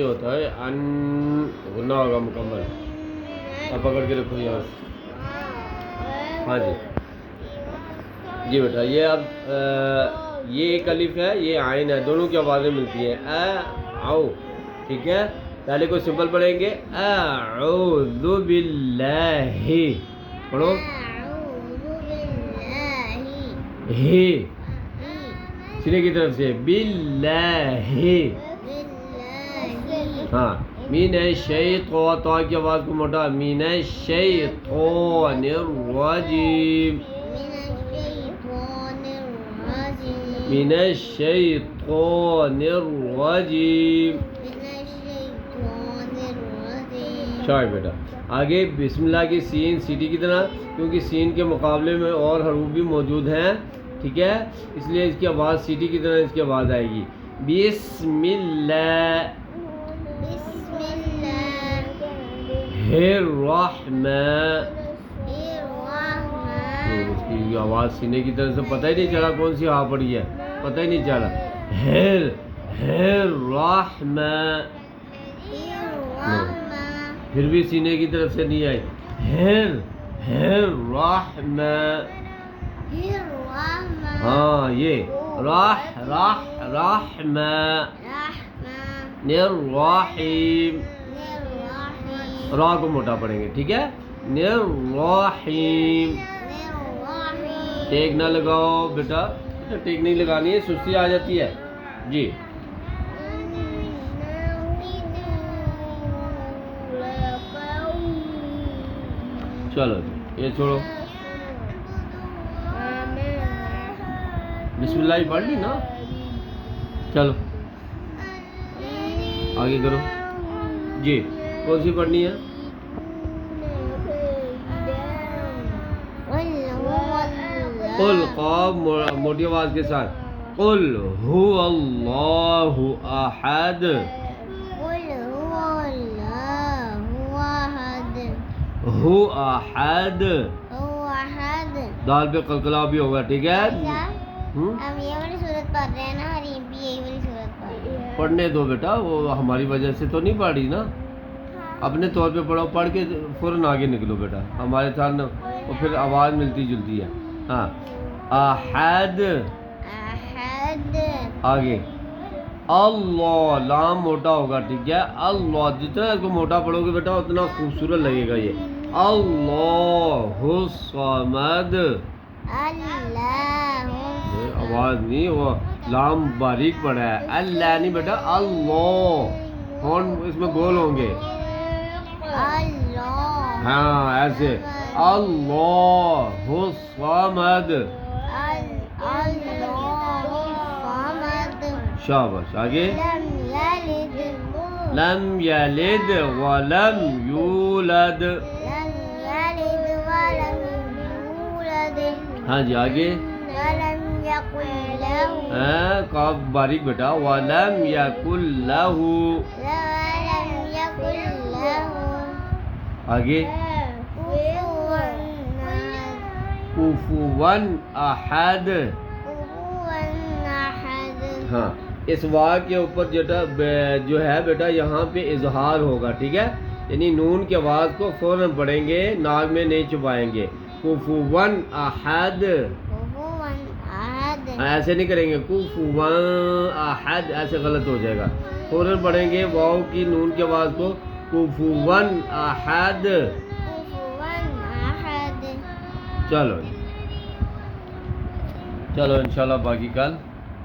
نہیں ہوتا ہے، ان غنہ ہوگا مکمل. اب پکڑ کے رکھو یہاں. ہاں جی جی بیٹا، یہ اب یہ ایک الف ہے، یہ عین ہے، دونوں کی آوازیں ملتی ہیں. او ٹھیک ہے. پہلے کوئی سمپل پڑھیں گے. اعوذ باللہ، پڑھو. ہی سینے کی طرف سے، باللہ. ہاں، من الشیطان، تو کی آواز کو موٹا، من الشیطان الرجیم، من الشیطان الرجیم. شاید بیٹا آگے بسم اللہ کی سین سیٹی کی طرح، کیونکہ سین کے مقابلے میں اور حروف بھی موجود ہیں، ٹھیک ہے، اس لیے اس کی آواز سیٹی کی طرح اس کی آواز آئے گی. بسم اللہ الرحمن. اس کی آواز سینے کی طرف سے پتہ ہی نہیں چلا کون سی ہا پڑی ہے، پتہ ہی نہیں چلا. الرحمن، پھر بھی سینے کی طرف سے نہیں آئی. الرحمن. ہاں یہ رحمن الرحیم، را کو موٹا پڑھیں گے، ٹھیک ہے. الرحیم. ٹیک نہ لگاؤ بیٹا، ٹیک نہیں لگانی ہے، سستی آ جاتی ہے. جی چلو جی، یہ چھوڑو. بسم اللہ ہی پڑھ لی نا. چلو آگے کرو. جی کون سی پڑھنی ہے؟ قل، قاف موٹی آواز کے ساتھ. قل هو اللہ احد. ہو احد. دال پہ قلقلہ بھی ہوگا، ٹھیک ہے. ہم یہ والی صورت پڑھ رہے ہیں نا، حریم بھی یہی والی صورت پڑھ رہے ہیں. پڑھنے دو بیٹا، وہ ہماری وجہ سے تو نہیں پڑھی نا، اپنے طور پہ پڑھو، پڑھ کے فوراً آگے نکلو بیٹا، ہمارے ساتھ نا اور پھر آواز ملتی جلتی ہے. ہاں احد. آگے اللہ، لام موٹا ہوگا، ٹھیک ہے. اللہ، جتنا اس کو موٹا پڑھو گے بیٹا اتنا خوبصورت لگے گا. یہ اللہ الصمد. آواز نہیں، وہ لام باریک پڑا ہے. اللہ نہیں بیٹا، اللہ، ہون اس میں گول ہوں گے. ہاں ایسے، اللہ الصمد. شاباش. آگے لم یلد ولم یولد. ہاں جی آگے. کاف باریک بیٹا. ولم یکن لہ. آگے کفوا احد. ہاں اس واو کے اوپر جو ہے بیٹا یہاں پہ اظہار ہوگا، ٹھیک ہے، یعنی نون کی آواز کو فوراً پڑھیں گے، ناک میں نہیں چبائیں گے. کفوا احد، ایسے نہیں کریں گے. کفوا احد ایسے غلط ہو جائے گا. فوراً پڑھیں گے واو کی نون کی آواز کو. کفوا احد. چلو چلو انشاءاللہ باقی کل